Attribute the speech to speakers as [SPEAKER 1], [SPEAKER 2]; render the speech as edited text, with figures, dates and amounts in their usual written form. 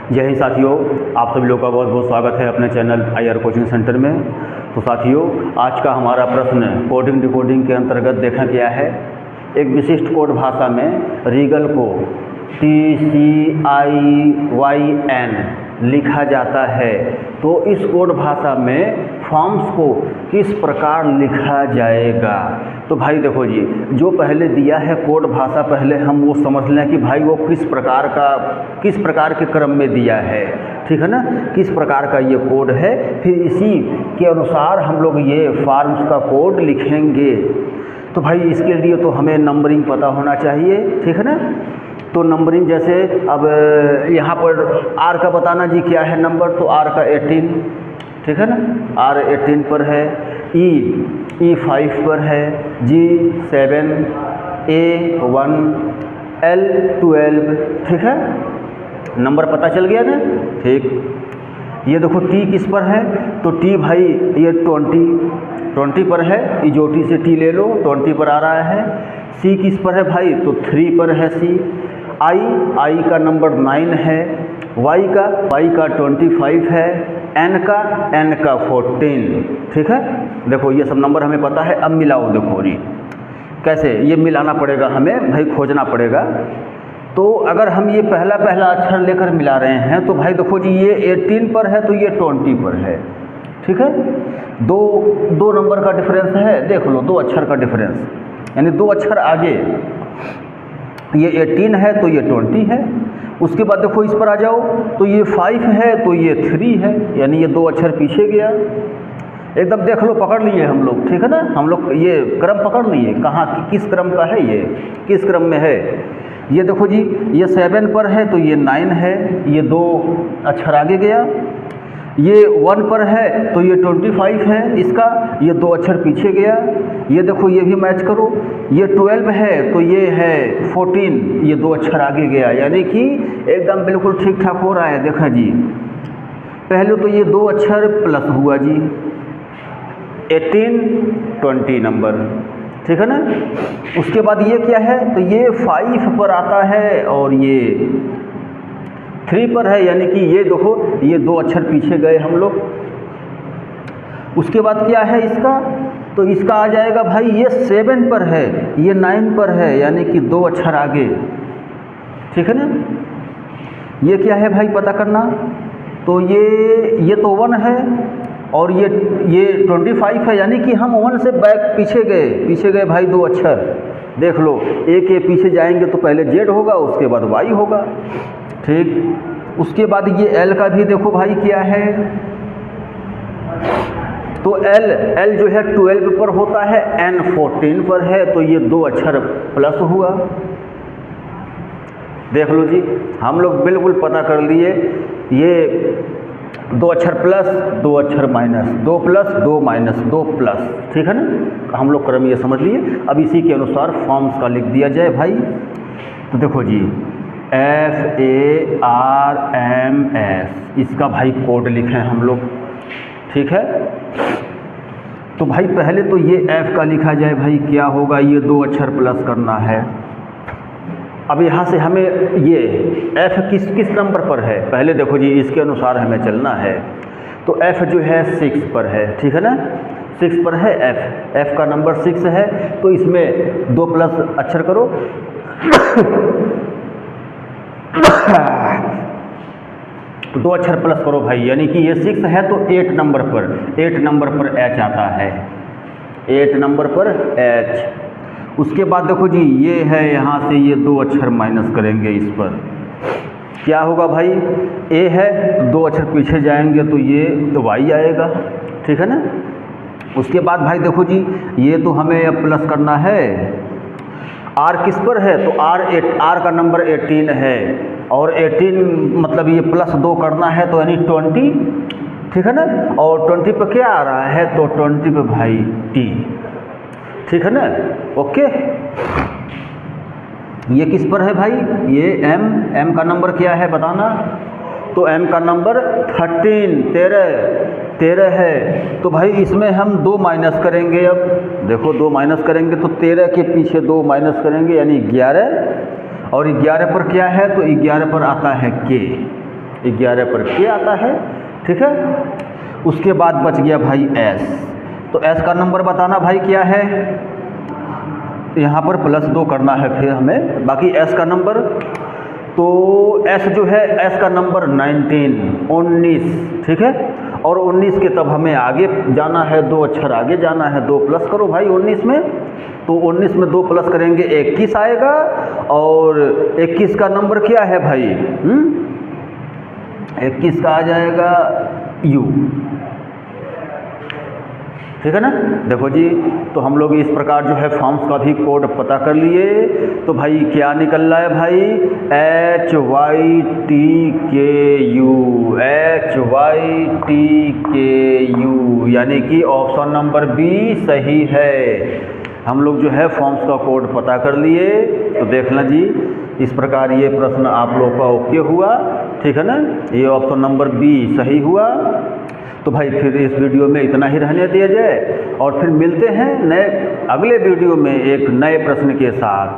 [SPEAKER 1] जय हिंद साथियों, आप सभी लोगों का बहुत बहुत स्वागत है अपने चैनल IR कोचिंग सेंटर में। तो साथियों, आज का हमारा प्रश्न कोडिंग डिकोडिंग के अंतर्गत देखा गया है। एक विशिष्ट कोड भाषा में रीगल को TCIYN लिखा जाता है, तो इस कोड भाषा में फॉर्म्स को किस प्रकार लिखा जाएगा। तो भाई देखो जी, जो पहले दिया है कोड भाषा, पहले हम वो समझ लें कि भाई वो किस प्रकार के क्रम में दिया है, ठीक है ना, किस प्रकार का ये कोड है। फिर इसी के अनुसार हम लोग ये फॉर्म्स का कोड लिखेंगे। तो भाई इसके लिए तो हमें नंबरिंग पता होना चाहिए, ठीक है ना। तो नंबरिंग जैसे अब यहाँ पर R का बताना जी क्या है नंबर, तो R का 18, ठीक है ना, R 18 पर है, E 5 पर है, G 7, A 1, L 12, ठीक है, नंबर पता चल गया ना, ठीक। ये देखो T किस पर है, तो T भाई ये 20 पर है, इजोटी से T ले लो, 20 पर आ रहा है। C किस पर है भाई, तो 3 पर है C। I का नंबर 9 है, Y का 25 है, N का 14, ठीक है। देखो ये सब नंबर हमें पता है। अब मिलाओ, देखो जी कैसे ये मिलाना पड़ेगा, हमें भाई खोजना पड़ेगा। तो अगर हम ये पहला अक्षर लेकर मिला रहे हैं, तो भाई देखो जी ये 18 पर है, तो ये 20 पर है, ठीक है। दो नंबर का डिफरेंस है, देख लो, 2 अक्षर का डिफरेंस, यानी 2 अक्षर आगे ये 18 है तो ये 20 है। उसके बाद देखो इस पर आ जाओ, तो ये 5 है तो ये 3 है, यानी ये 2 अक्षर पीछे गया। एकदम देख लो, पकड़ लिए हम लोग, ठीक है ना, हम लोग ये क्रम पकड़ लिए, कहाँ किस क्रम का है, ये किस क्रम में है। ये देखो जी ये 7 पर है तो ये 9 है, ये 2 अक्षर आगे गया। ये 1 पर है तो ये 25 है इसका, ये 2 अक्षर पीछे गया। ये देखो ये भी मैच करो, ये 12 है तो ये है 14, ये 2 अक्षर आगे गया, यानी कि एकदम बिल्कुल ठीक ठाक हो रहा है। देखा जी, पहले तो ये 2 अक्षर प्लस हुआ जी, 18 20 नंबर, ठीक है ना। उसके बाद ये क्या है, तो ये 5 पर आता है और ये 3 पर है, यानी कि ये देखो ये 2 अक्षर पीछे गए हम लोग। उसके बाद क्या है इसका, तो इसका आ जाएगा भाई ये 7 पर है, ये 9 पर है, यानी कि 2 अक्षर आगे, ठीक है ना। ये क्या है भाई पता करना, तो ये तो 1 है और ये 25 है, यानी कि हम 1 से बैक पीछे गए भाई 2 अक्षर। देख लो, ए के पीछे जाएंगे तो पहले Z होगा, उसके बाद Y होगा, ठीक। उसके बाद ये L का भी देखो भाई क्या है, तो L जो है 12 पर होता है, N 14 पर है, तो ये 2 अक्षर प्लस हुआ। देख लो जी, हम लोग बिल्कुल पता कर लिए, ये 2 अक्षर प्लस 2 अक्षर माइनस, 2 प्लस 2 माइनस 2 प्लस, ठीक है ना। हम लोग क्रम ये समझ लिए। अब इसी के अनुसार फॉर्म्स का लिख दिया जाए भाई। तो देखो जी FARMS, इसका भाई कोड लिखें हम लोग, ठीक है। तो भाई पहले तो ये F का लिखा जाए भाई, क्या होगा, ये 2 अक्षर प्लस करना है। अब यहाँ से हमें ये F किस नंबर पर है, पहले देखो जी इसके अनुसार हमें चलना है। तो F जो है 6 पर है, ठीक है ना, 6 पर है F का नंबर 6 है, तो इसमें 2 प्लस अक्षर करो 2 अक्षर प्लस करो भाई, यानी कि ये 6 है तो 8 नंबर पर H आता है, 8 नंबर पर H। उसके बाद देखो जी ये है, यहाँ से ये 2 अक्षर माइनस करेंगे, इस पर क्या होगा भाई, A है तो 2 अक्षर पीछे जाएंगे तो ये Y आएगा, ठीक है ना। उसके बाद भाई देखो जी ये तो हमें अब प्लस करना है, R किस पर है, तो R का नंबर 18 है, और 18 मतलब ये प्लस 2 करना है, तो यानी 20, ठीक है ना। और 20 पे क्या आ रहा है, तो 20 पे भाई T, ठीक है ना, ओके। ये किस पर है भाई, ये M का नंबर क्या है बताना, तो M का नंबर 13 है, तो भाई इसमें हम 2 माइनस करेंगे। अब देखो 2 माइनस करेंगे तो 13 के पीछे 2 माइनस करेंगे, यानी 11, और 11 पर क्या है, तो 11 पर आता है K, 11 पर K आता है, ठीक है। उसके बाद बच गया भाई S, तो S का नंबर बताना भाई क्या है, यहाँ पर +2 करना है फिर हमें, बाकी S का नंबर, तो S जो है, S का नंबर 19, ठीक है। और 19 के तब हमें आगे जाना है, 2 अक्षर आगे जाना है, 2 प्लस करो भाई 19 में, तो 19 में 2 प्लस करेंगे 21 आएगा, और 21 का नंबर क्या है भाई, 21 का आ जाएगा U, ठीक है ना। देखो जी, तो हम लोग इस प्रकार जो है फॉर्म्स का भी कोड पता कर लिए। तो भाई क्या निकल रहा है भाई, HYTKU, यानी कि ऑप्शन नंबर B सही है। हम लोग जो है फॉर्म्स का कोड पता कर लिए। तो देखना जी, इस प्रकार ये प्रश्न आप लोग का ओके हुआ, ठीक है ना, ये ऑप्शन नंबर B सही हुआ। तो भाई फिर इस वीडियो में इतना ही रहने दिया जाए, और फिर मिलते हैं नए अगले वीडियो में एक नए प्रश्न के साथ।